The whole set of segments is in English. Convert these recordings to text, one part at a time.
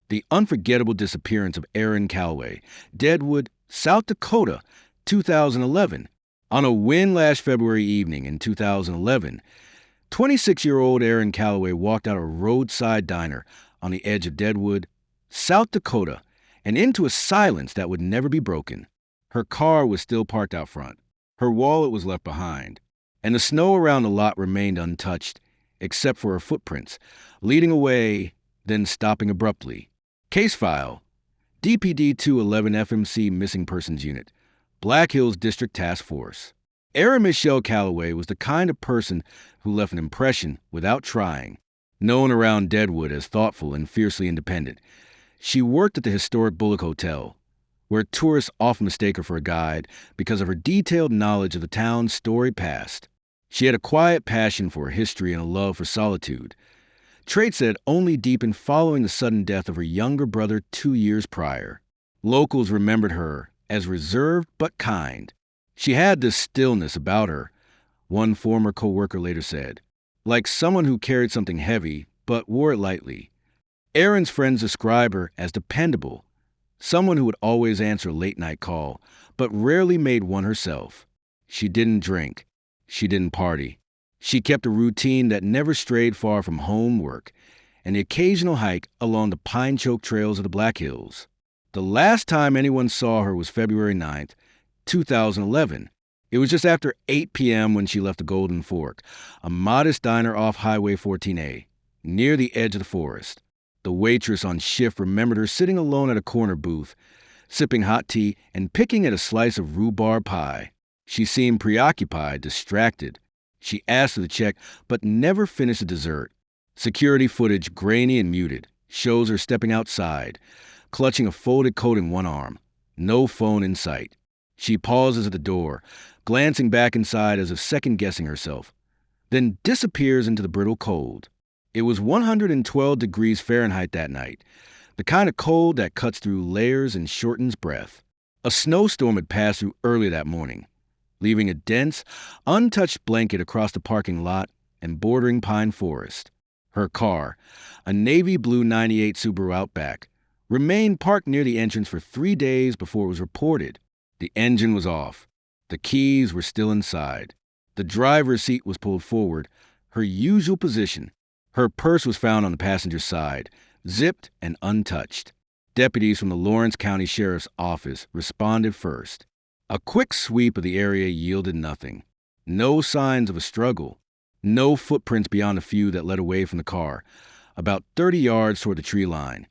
The unforgettable disappearance of Erin Calloway, Deadwood, South Dakota, 2011. On a wind-lashed February evening in 2011, 26-year-old Erin Calloway walked out of a roadside diner on the edge of Deadwood, South Dakota, and into a silence that would never be broken. Her car was still parked out front. Her wallet was left behind, and the snow around the lot remained untouched, except for her footprints, leading away, then stopping abruptly. Case file: DPD 211 FMC Missing Persons Unit, Black Hills District Task Force. Erin Michelle Calloway was the kind of person who left an impression without trying. Known around Deadwood as thoughtful and fiercely independent, she worked at the historic Bullock Hotel, where tourists often mistake her for a guide because of her detailed knowledge of the town's storied past. She had a quiet passion for history and a love for solitude, traits that only deepened following the sudden death of her younger brother 2 years prior. Locals remembered her as reserved but kind. She had this stillness about her, one former co-worker later said, like someone who carried something heavy but wore it lightly. Erin's friends describe her as dependable, someone who would always answer a late-night call, but rarely made one herself. She didn't drink. She didn't party. She kept a routine that never strayed far from home, work, and the occasional hike along the pine-choked trails of the Black Hills. The last time anyone saw her was February 9th, 2011. It was just after 8 p.m. when she left the Golden Fork, a modest diner off Highway 14A, near the edge of the forest. The waitress on shift remembered her sitting alone at a corner booth, sipping hot tea and picking at a slice of rhubarb pie. She seemed preoccupied, distracted. She asked for the check, but never finished the dessert. Security footage, grainy and muted, shows her stepping outside, clutching a folded coat in one arm. No phone in sight. She pauses at the door, glancing back inside as if second-guessing herself, then disappears into the brittle cold. It was 112 degrees Fahrenheit that night, the kind of cold that cuts through layers and shortens breath. A snowstorm had passed through early that morning, leaving a dense, untouched blanket across the parking lot and bordering pine forest. Her car, a navy blue '98 Subaru Outback, remained parked near the entrance for 3 days before it was reported. The engine was off. The keys were still inside. The driver's seat was pulled forward, her usual position. Her purse was found on the passenger side, zipped and untouched. Deputies from the Lawrence County Sheriff's Office responded first. A quick sweep of the area yielded nothing. No signs of a struggle. No footprints beyond a few that led away from the car, about 30 yards toward the tree line,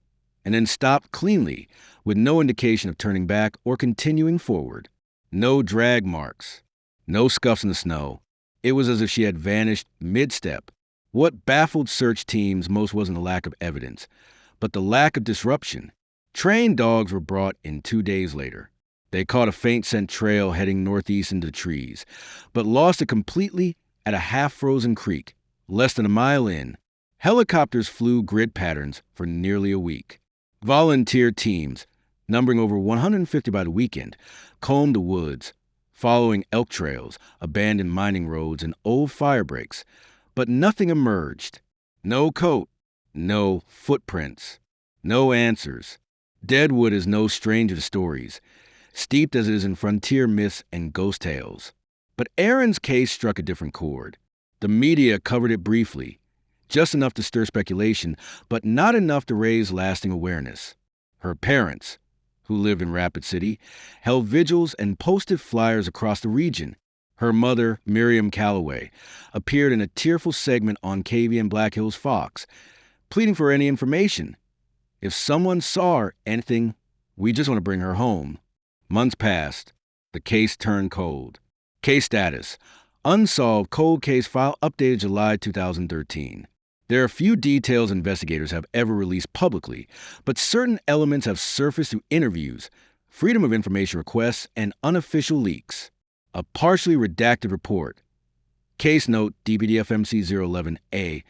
and then stopped cleanly, with no indication of turning back or continuing forward. No drag marks. No scuffs in the snow. It was as if she had vanished mid-step. What baffled search teams most wasn't the lack of evidence, but the lack of disruption. Trained dogs were brought in 2 days later. They caught a faint scent trail heading northeast into the trees, but lost it completely at a half-frozen creek, less than a mile in. Helicopters flew grid patterns for nearly a week. Volunteer teams, numbering over 150 by the weekend, combed the woods, following elk trails, abandoned mining roads, and old fire breaks. But nothing emerged. No coat, no footprints, no answers. Deadwood is no stranger to stories, steeped as it is in frontier myths and ghost tales. But Erin's case struck a different chord. The media covered it briefly, just enough to stir speculation, but not enough to raise lasting awareness. Her parents, who lived in Rapid City, held vigils and posted flyers across the region. Her mother, Miriam Calloway, appeared in a tearful segment on KVN Black Hills Fox, pleading for any information. If someone saw her, anything, we just want to bring her home. Months passed. The case turned cold. Case status: Unsolved cold case file updated July 2013. There are few details investigators have ever released publicly, but certain elements have surfaced through interviews, freedom of information requests, and unofficial leaks. A partially redacted report, case note DBDFMC 011A,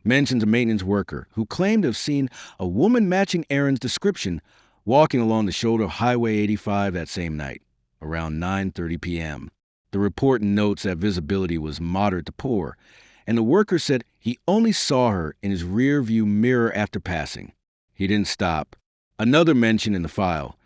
mentions a maintenance worker who claimed to have seen a woman matching Erin's description walking along the shoulder of Highway 85 that same night, around 9:30 p.m. The report notes that visibility was moderate to poor, and the worker said he only saw her in his rear view mirror after passing. He didn't stop. Another mention in the file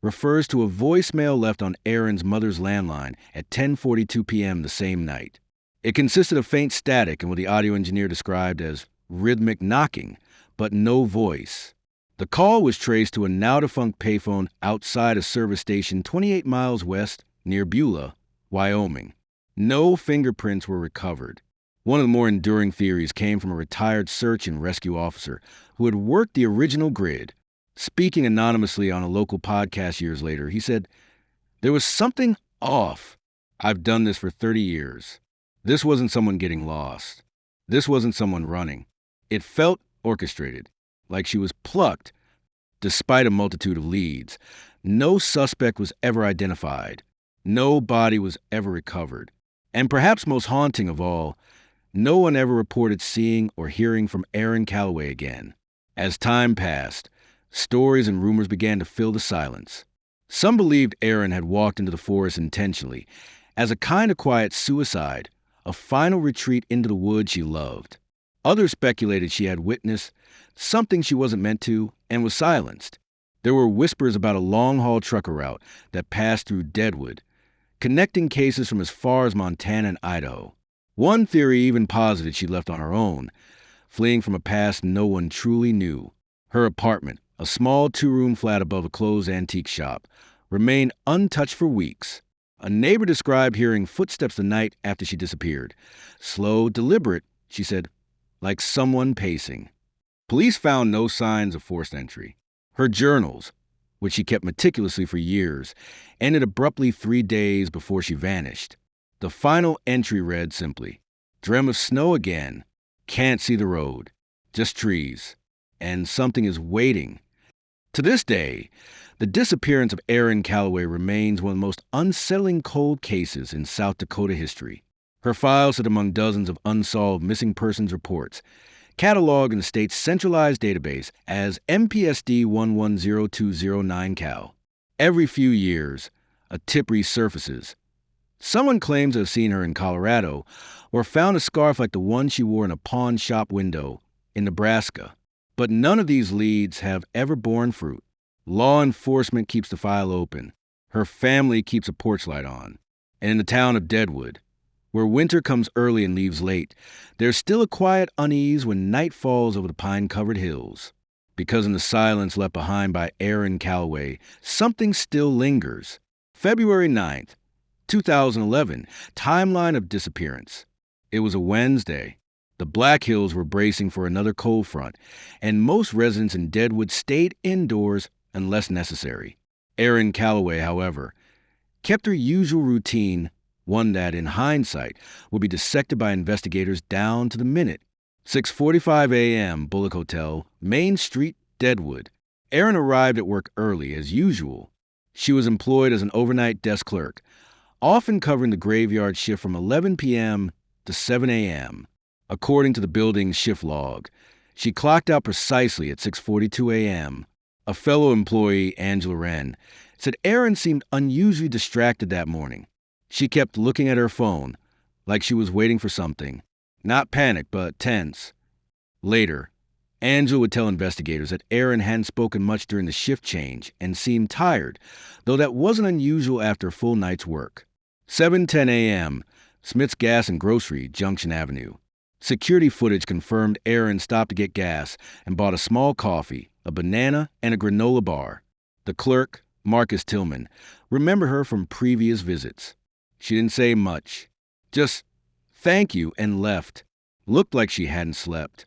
refers to a voicemail left on Erin's mother's landline at 10:42 p.m. the same night. It consisted of faint static and what the audio engineer described as rhythmic knocking, but no voice. The call was traced to a now-defunct payphone outside a service station 28 miles west near Beulah, Wyoming. No fingerprints were recovered. One of the more enduring theories came from a retired search and rescue officer who had worked the original grid. Speaking anonymously on a local podcast years later, he said, "There was something off. I've done this for 30 years. This wasn't someone getting lost. This wasn't someone running. It felt orchestrated, like she was plucked, despite a multitude of leads. No suspect was ever identified. No body was ever recovered. And perhaps most haunting of all, no one ever reported seeing or hearing from Erin Calloway again. As time passed, stories and rumors began to fill the silence. Some believed Erin had walked into the forest intentionally, as a kind of quiet suicide, a final retreat into the woods she loved. Others speculated she had witnessed something she wasn't meant to and was silenced. There were whispers about a long-haul trucker route that passed through Deadwood, connecting cases from as far as Montana and Idaho. One theory even posited she left on her own, fleeing from a past no one truly knew. Her apartment, a small two-room flat above a closed antique shop, remained untouched for weeks. A neighbor described hearing footsteps the night after she disappeared. Slow, deliberate, she said, like someone pacing. Police found no signs of forced entry. Her journals, which she kept meticulously for years, ended abruptly 3 days before she vanished. The final entry read simply, "Dream of snow again. Can't see the road. Just trees. And something is waiting." To this day, the disappearance of Erin Calloway remains one of the most unsettling cold cases in South Dakota history. Her files sit among dozens of unsolved missing persons reports, cataloged in the state's centralized database as MPSD 110209 Every few years, a tip resurfaces. Someone claims to have seen her in Colorado or found a scarf like the one she wore in a pawn shop window in Nebraska. But none of these leads have ever borne fruit. Law enforcement keeps the file open. Her family keeps a porch light on. And in the town of Deadwood, where winter comes early and leaves late, there's still a quiet unease when night falls over the pine-covered hills. Because in the silence left behind by Erin Calloway, something still lingers. February 9th, 2011, timeline of disappearance. It was a Wednesday. The Black Hills were bracing for another cold front, and most residents in Deadwood stayed indoors unless necessary. Erin Calloway, however, kept her usual routine, one that, in hindsight, would be dissected by investigators down to the minute. 6:45 a.m., Bullock Hotel, Main Street, Deadwood. Erin arrived at work early, as usual. She was employed as an overnight desk clerk, often covering the graveyard shift from 11 p.m. to 7 a.m. According to the building's shift log, she clocked out precisely at 6:42 a.m. A fellow employee, Angela Wren, said Erin seemed unusually distracted that morning. She kept looking at her phone, like she was waiting for something. Not panicked, but tense. Later, Angela would tell investigators that Erin hadn't spoken much during the shift change and seemed tired, though that wasn't unusual after a full night's work. 7:10 a.m., Smith's Gas and Grocery, Junction Avenue. Security footage confirmed Erin stopped to get gas and bought a small coffee, a banana, and a granola bar. The clerk, Marcus Tillman, remembered her from previous visits. She didn't say much. Just, "Thank you," and left. Looked like she hadn't slept.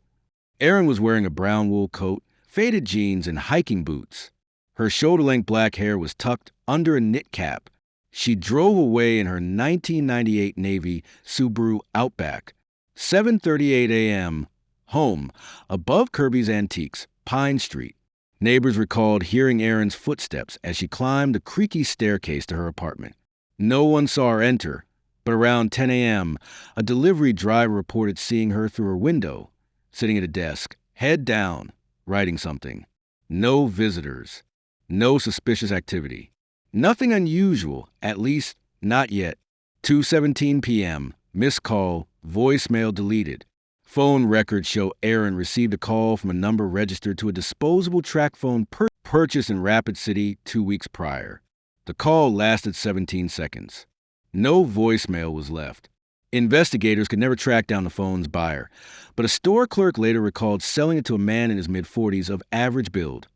Erin was wearing a brown wool coat, faded jeans, and hiking boots. Her shoulder-length black hair was tucked under a knit cap. She drove away in her 1998 Navy Subaru Outback. 7:38 a.m., home, above Kirby's Antiques, Pine Street. Neighbors recalled hearing Erin's footsteps as she climbed the creaky staircase to her apartment. No one saw her enter, but around 10 a.m., a delivery driver reported seeing her through her window, sitting at a desk, head down, writing something. No visitors. No suspicious activity. Nothing unusual, at least not yet. 2:17 p.m., missed call, voicemail deleted. Phone records show Erin received a call from a number registered to a disposable track phone purchased in Rapid City 2 weeks prior. The call lasted 17 seconds. No voicemail was left. Investigators could never track down the phone's buyer, but a store clerk later recalled selling it to a man in his mid-40s of average build,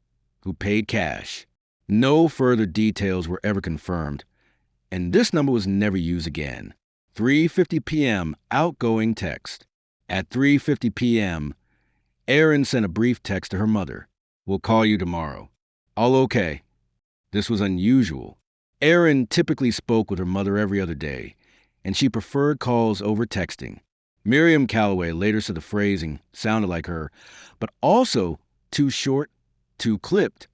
who paid cash. No further details were ever confirmed, and this number was never used again. 3:50 p.m. outgoing text. At 3:50 p.m., Erin sent a brief text to her mother. "We'll call you tomorrow." "All okay." This was unusual. Erin typically spoke with her mother every other day, and she preferred calls over texting. Erin Calloway later said the phrasing sounded like her, but also too short, too clipped.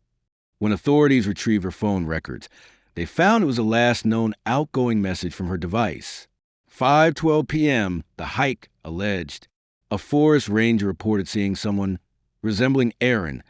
When authorities retrieved her phone records, they found it was the last known outgoing message from her device. 5:12 p.m., the hike alleged. A forest ranger reported seeing someone resembling Erin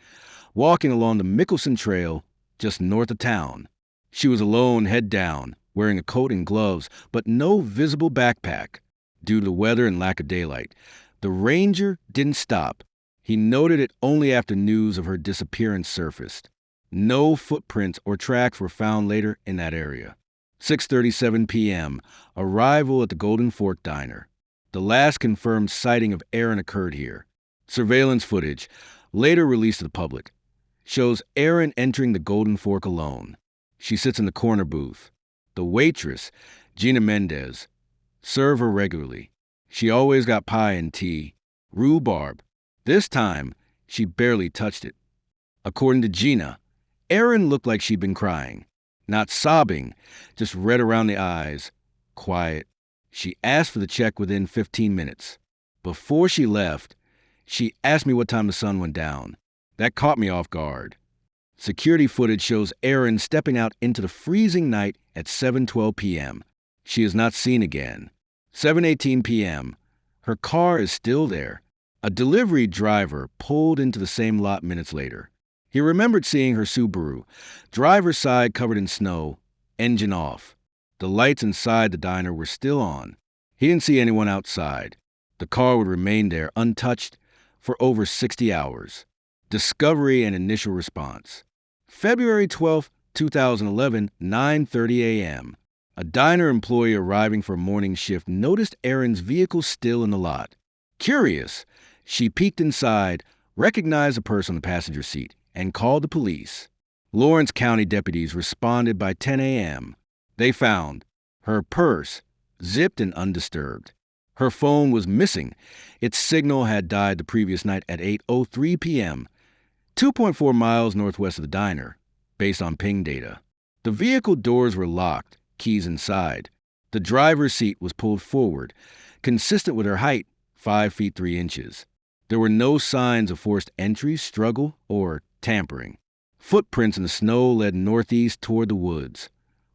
walking along the Mickelson Trail just north of town. She was alone, head down, wearing a coat and gloves, but no visible backpack. Due to the weather and lack of daylight, the ranger didn't stop. He noted it only after news of her disappearance surfaced. No footprints or tracks were found later in that area. 6:37 p.m., arrival at the Golden Fork Diner. The last confirmed sighting of Erin occurred here. Surveillance footage, later released to the public, shows Erin entering the Golden Fork alone. She sits in the corner booth. The waitress, Gina Mendez, served her regularly. She always got pie and tea, rhubarb. This time, she barely touched it. According to Gina, Erin looked like she'd been crying. Not sobbing, just red around the eyes, quiet. She asked for the check within 15 minutes. Before she left, she asked me what time the sun went down. That caught me off guard. Security footage shows Erin stepping out into the freezing night at 7:12 p.m. She is not seen again. 7:18 p.m. Her car is still there. A delivery driver pulled into the same lot minutes later. He remembered seeing her Subaru, driver's side covered in snow, engine off. The lights inside the diner were still on. He didn't see anyone outside. The car would remain there untouched for over 60 hours. Discovery and initial response. February 12, 2011, 9:30 a.m. A diner employee arriving for a morning shift noticed Erin's vehicle still in the lot. Curious, she peeked inside, recognized a person on the passenger seat, and called the police. Lawrence County deputies responded by 10 a.m. They found her purse zipped and undisturbed. Her phone was missing. Its signal had died the previous night at 8:03 p.m., 2.4 miles northwest of the diner, based on ping data. The vehicle doors were locked, keys inside. The driver's seat was pulled forward, consistent with her height, 5 feet 3 inches. There were no signs of forced entry, struggle, or tampering. Footprints in the snow led northeast toward the woods,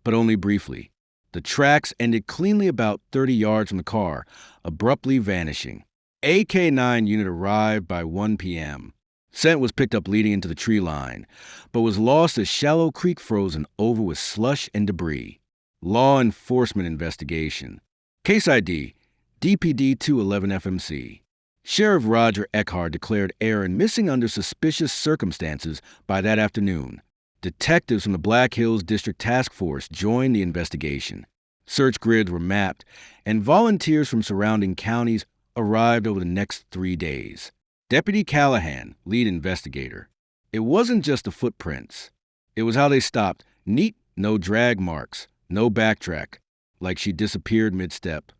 but only briefly. The tracks ended cleanly about 30 yards from the car, abruptly vanishing. A K-9 unit arrived by 1 p.m. Scent was picked up leading into the tree line, but was lost as shallow creek frozen over with slush and debris. Law enforcement investigation. Case ID, DPD 211 FMC. Sheriff Roger Eckhart declared Erin missing under suspicious circumstances by that afternoon. Detectives from the Black Hills District Task Force joined the investigation. Search grids were mapped, and volunteers from surrounding counties arrived over the next 3 days. Deputy Callahan, lead investigator. It wasn't just the footprints. It was how they stopped. Neat, no drag marks, no backtrack, like she disappeared mid-step.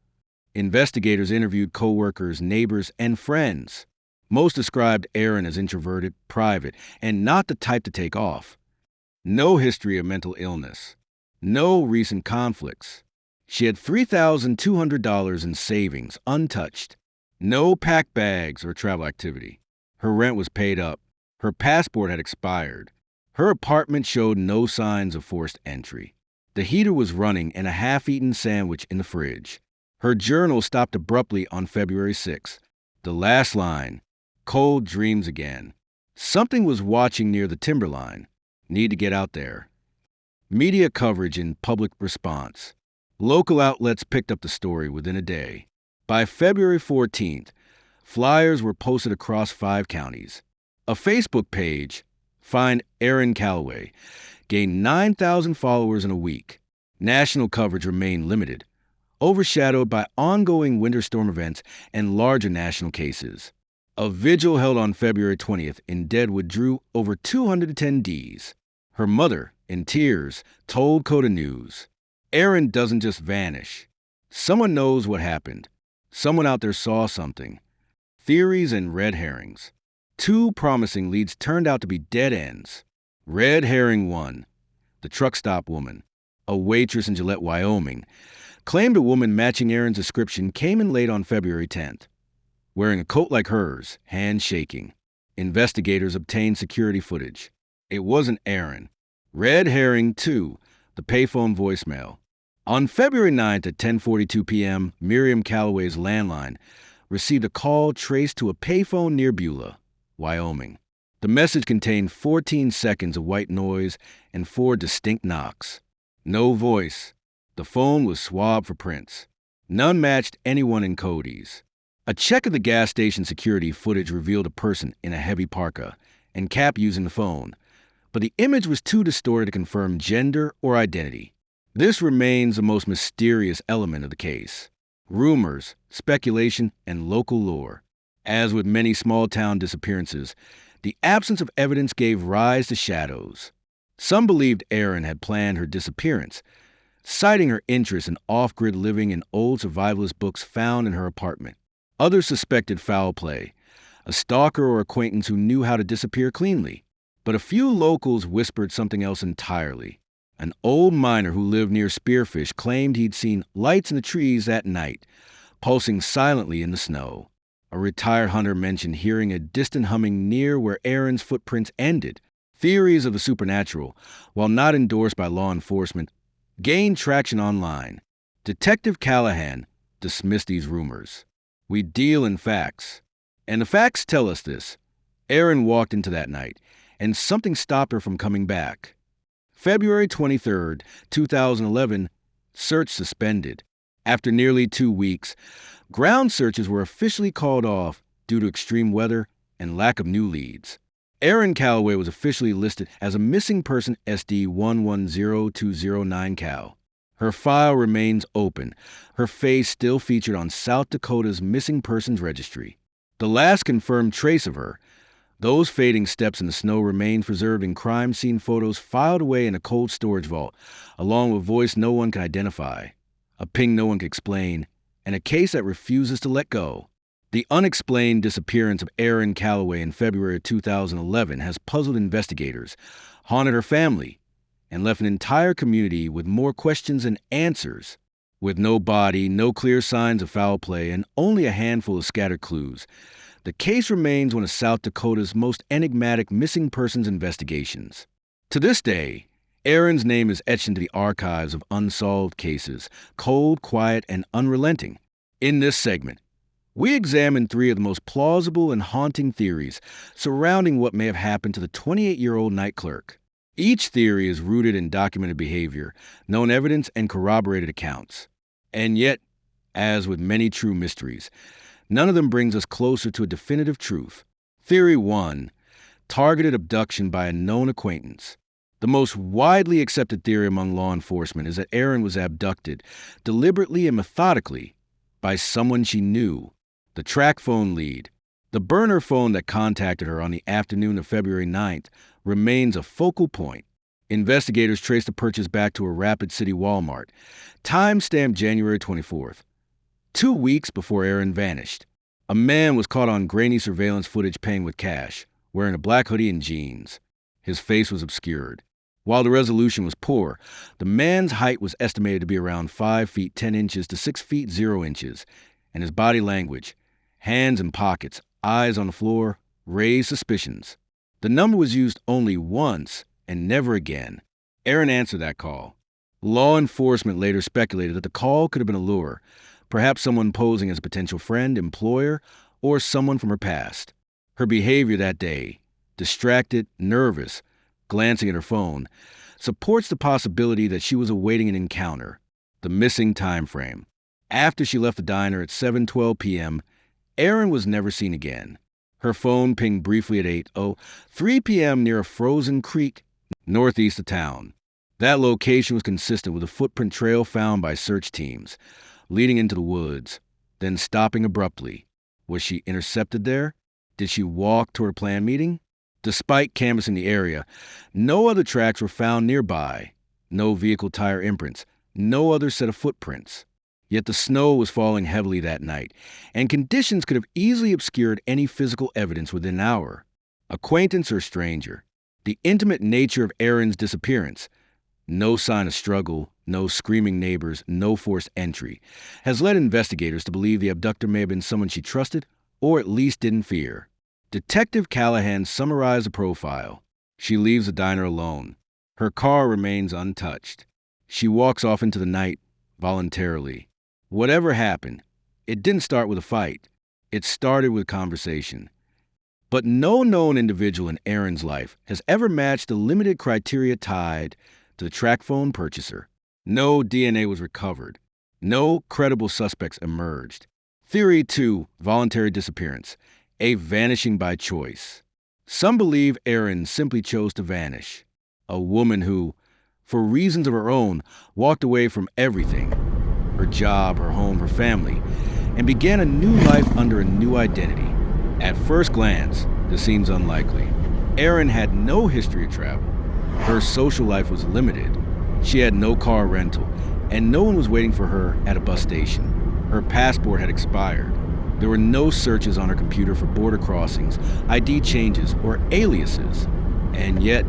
Investigators interviewed co-workers, neighbors, and friends. Most described Erin as introverted, private, and not the type to take off. No history of mental illness. No recent conflicts. She had $3,200 in savings, untouched. No pack bags or travel activity. Her rent was paid up. Her passport had expired. Her apartment showed no signs of forced entry. The heater was running and a half-eaten sandwich in the fridge. Her journal stopped abruptly on February 6th. The last line, cold dreams again. Something was watching near the timberline. Need to get out there. Media coverage and public response. Local outlets picked up the story within a day. By February 14th, Flyers were posted across 5 counties. A Facebook page, Find Erin Calloway, gained 9,000 followers in a week. National coverage remained limited, overshadowed by ongoing winter storm events and larger national cases. A vigil held on February 20th in Deadwood drew over 200 attendees. Her mother, in tears, told Dakota News, "Erin doesn't just vanish. Someone knows what happened. Someone out there saw something." Theories and red herrings. 2 promising leads turned out to be dead ends. Red herring 1. The truck stop woman, a waitress in Gillette, Wyoming, claimed a woman matching Erin's description came in late on February 10th, wearing a coat like hers, hands shaking. Investigators obtained security footage. It wasn't Erin. Red herring 2. The payphone voicemail. On February 9th at 10:42 p.m., Miriam Calloway's landline received a call traced to a payphone near Beulah, Wyoming. The message contained 14 seconds of white noise and 4 distinct knocks. No voice. The phone was swabbed for prints. None matched anyone in Cody's. A check of the gas station security footage revealed a person in a heavy parka and cap using the phone, but the image was too distorted to confirm gender or identity. This remains the most mysterious element of the case. Rumors, speculation, and local lore. As with many small-town disappearances, the absence of evidence gave rise to shadows. Some believed Erin had planned her disappearance, citing her interest in off-grid living and old survivalist books found in her apartment. Others suspected foul play, a stalker or acquaintance who knew how to disappear cleanly. But a few locals whispered something else entirely. An old miner who lived near Spearfish claimed he'd seen lights in the trees that night, pulsing silently in the snow. A retired hunter mentioned hearing a distant humming near where Erin's footprints ended. Theories of the supernatural, while not endorsed by law enforcement, gained traction online. Detective Callahan dismissed these rumors. "We deal in facts. And the facts tell us this. Erin walked into that night, and something stopped her from coming back." February 23rd, 2011, search suspended. After nearly 2 weeks, ground searches were officially called off due to extreme weather and lack of new leads. Erin Calloway was officially listed as a missing person SD 110209 Cal. Her file remains open, her face still featured on South Dakota's Missing Persons Registry. The last confirmed trace of her, those fading steps in the snow, remain preserved in crime scene photos filed away in a cold storage vault, along with voice no one can identify, a ping no one can explain, and a case that refuses to let go. The unexplained disappearance of Erin Calloway in February of 2011 has puzzled investigators, haunted her family, and left an entire community with more questions than answers. With no body, no clear signs of foul play, and only a handful of scattered clues, the case remains one of South Dakota's most enigmatic missing persons investigations. To this day, Erin's name is etched into the archives of unsolved cases, cold, quiet, and unrelenting. In this segment, we examine 3 of the most plausible and haunting theories surrounding what may have happened to the 28-year-old night clerk. Each theory is rooted in documented behavior, known evidence, and corroborated accounts. And yet, as with many true mysteries, none of them brings us closer to a definitive truth. Theory 1. Targeted abduction by a known acquaintance. The most widely accepted theory among law enforcement is that Erin was abducted, deliberately and methodically, by someone she knew. The track phone lead, the burner phone that contacted her on the afternoon of February 9th, remains a focal point. Investigators traced the purchase back to a Rapid City Walmart, time-stamped January 24th. 2 weeks before Erin vanished, a man was caught on grainy surveillance footage paying with cash, wearing a black hoodie and jeans. His face was obscured. While the resolution was poor, the man's height was estimated to be around 5 feet 10 inches to 6 feet 0 inches, and his body language, hands in pockets, eyes on the floor, raised suspicions. The number was used only once and never again. Erin answered that call. Law enforcement later speculated that the call could have been a lure, perhaps someone posing as a potential friend, employer, or someone from her past. Her behavior that day, distracted, nervous, glancing at her phone, supports the possibility that she was awaiting an encounter. The missing time frame. After she left the diner at 7:12 p.m., Erin was never seen again. Her phone pinged briefly at 8:03 p.m. near a frozen creek northeast of town. That location was consistent with a footprint trail found by search teams, leading into the woods, then stopping abruptly. Was she intercepted there? Did she walk toward a planned meeting? Despite canvassing the area, no other tracks were found nearby. No vehicle tire imprints, no other set of footprints. Yet the snow was falling heavily that night, and conditions could have easily obscured any physical evidence within an hour. Acquaintance or stranger, the intimate nature of Erin's disappearance, no sign of struggle, no screaming neighbors, no forced entry, has led investigators to believe the abductor may have been someone she trusted or at least didn't fear. Detective Callahan summarized the profile. She leaves the diner alone. Her car remains untouched. She walks off into the night voluntarily. Whatever happened, it didn't start with a fight. It started with conversation. But no known individual in Erin's life has ever matched the limited criteria tied to the track phone purchaser. No DNA was recovered. No credible suspects emerged. Theory 2, voluntary disappearance, a vanishing by choice. Some believe Erin simply chose to vanish. A woman who, for reasons of her own, walked away from everything, her job, her home, her family, and began a new life under a new identity. At first glance, this seems unlikely. Erin had no history of travel. Her social life was limited. She had no car rental, and no one was waiting for her at a bus station. Her passport had expired. There were no searches on her computer for border crossings, ID changes, or aliases. And yet,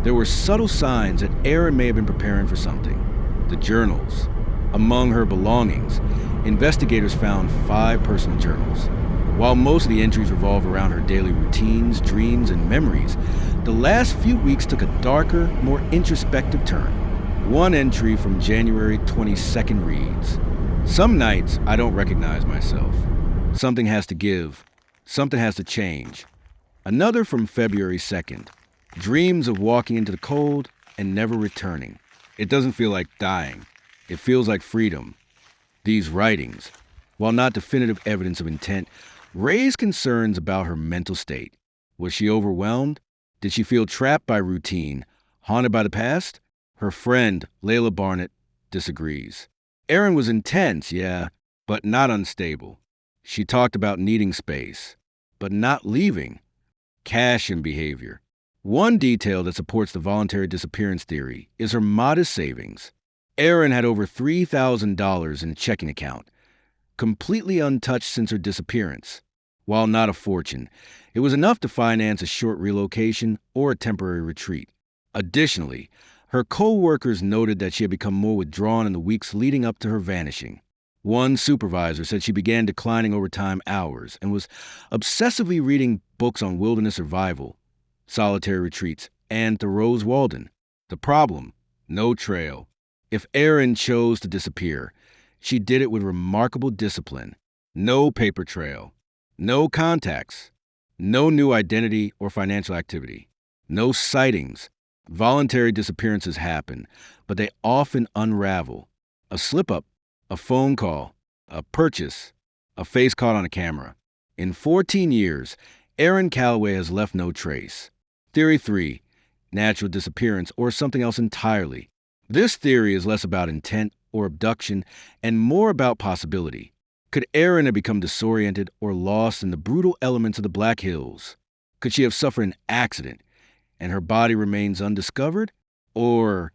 there were subtle signs that Erin may have been preparing for something. The journals. Among her belongings, investigators found 5 personal journals. While most of the entries revolve around her daily routines, dreams, and memories, the last few weeks took a darker, more introspective turn. One entry from January 22nd reads, "Some nights I don't recognize myself. Something has to give. Something has to change." Another from February 2nd. "Dreams of walking into the cold and never returning. It doesn't feel like dying. It feels like freedom." These writings, while not definitive evidence of intent, raise concerns about her mental state. Was she overwhelmed? Did she feel trapped by routine, haunted by the past? Her friend, Layla Barnett, disagrees. Erin was intense, yeah, but not unstable. She talked about needing space, but not leaving. Cash and behavior. One detail that supports the voluntary disappearance theory is her modest savings. Erin had over $3,000 in a checking account, completely untouched since her disappearance. While not a fortune, it was enough to finance a short relocation or a temporary retreat. Additionally, her co-workers noted that she had become more withdrawn in the weeks leading up to her vanishing. One supervisor said she began declining overtime hours and was obsessively reading books on wilderness survival, solitary retreats, and Thoreau's Walden. The problem? No trail. If Erin chose to disappear, she did it with remarkable discipline. No paper trail. No contacts. No new identity or financial activity. No sightings. Voluntary disappearances happen, but they often unravel. A slip-up, a phone call, a purchase, a face caught on a camera. In 14 years, Erin Calloway has left no trace. Theory 3, natural disappearance or something else entirely. This theory is less about intent or abduction and more about possibility. Could Erin have become disoriented or lost in the brutal elements of the Black Hills? Could she have suffered an accident and her body remains undiscovered? Or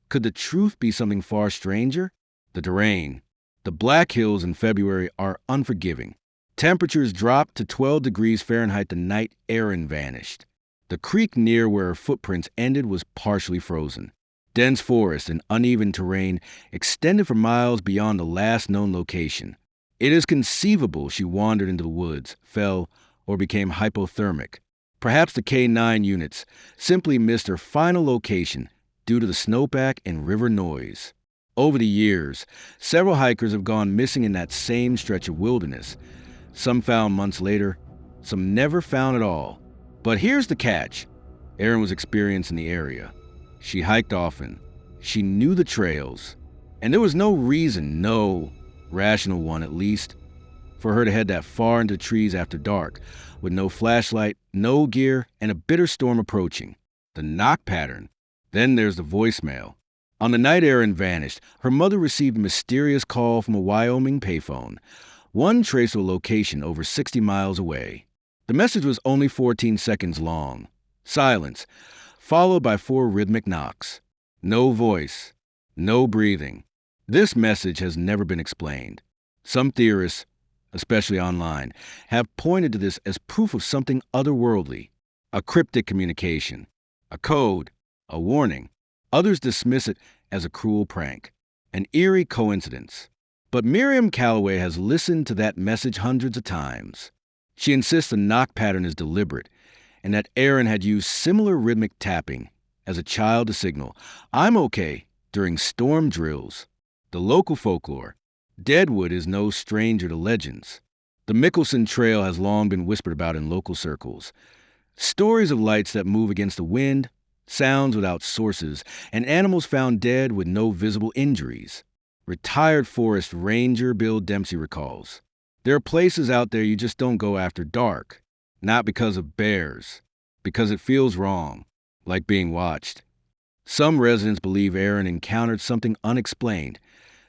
could the truth be something far stranger? The terrain. The Black Hills in February are unforgiving. Temperatures dropped to 12 degrees Fahrenheit the night Erin vanished. The creek near where her footprints ended was partially frozen. Dense forest and uneven terrain extended for miles beyond the last known location. It is conceivable she wandered into the woods, fell, or became hypothermic. Perhaps the K-9 units simply missed her final location due to the snowpack and river noise. Over the years, several hikers have gone missing in that same stretch of wilderness. Some found months later, some never found at all. But here's the catch. Erin was experienced in the area. She hiked often. She knew the trails. And there was no reason, no rational one at least, For her to head that far into the trees after dark, with no flashlight, no gear, and a bitter storm approaching. The knock pattern. Then there's the voicemail. On the night Erin vanished, her mother received a mysterious call from a Wyoming payphone. One traced a location over 60 miles away. The message was only 14 seconds long. Silence, followed by 4 rhythmic knocks. No voice, no breathing. This message has never been explained. Some theorists, especially online, have pointed to this as proof of something otherworldly, a cryptic communication, a code, a warning. Others dismiss it as a cruel prank, an eerie coincidence. But Erin Calloway has listened to that message hundreds of times. She insists the knock pattern is deliberate, and that Erin had used similar rhythmic tapping as a child to signal, "I'm okay," during storm drills. The local folklore. Deadwood is no stranger to legends. The Mickelson Trail has long been whispered about in local circles. Stories of lights that move against the wind, sounds without sources, and animals found dead with no visible injuries. Retired forest ranger Bill Dempsey recalls. There are places out there you just don't go after dark. Not because of bears, because it feels wrong, like being watched. Some residents believe Erin encountered something unexplained,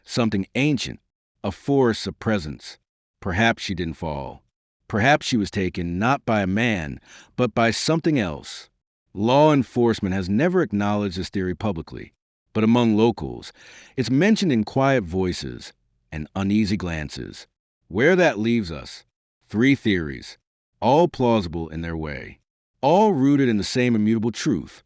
something ancient, a force of presence. Perhaps she didn't fall. Perhaps she was taken not by a man, but by something else. Law enforcement has never acknowledged this theory publicly, but among locals, it's mentioned in quiet voices and uneasy glances. Where that leaves us, 3 theories, all plausible in their way, all rooted in the same immutable truth.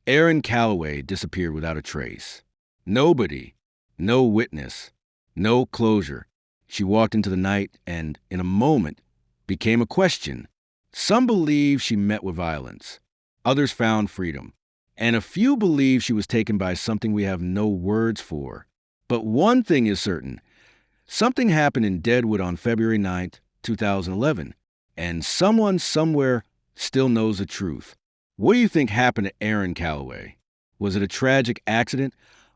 Erin Calloway disappeared without a trace. Nobody, no witness, no closure. She walked into the night and, in a moment, became a question. Some believe she met with violence. Others found freedom. And a few believe she was taken by something we have no words for. But one thing is certain. Something happened in Deadwood on February 9th, 2011. And someone somewhere still knows the truth. What do you think happened to Erin Calloway? Was it a tragic accident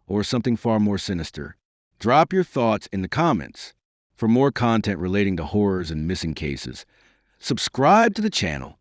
or something far more sinister? Drop your thoughts in the comments. For more content relating to horrors and missing cases, subscribe to the channel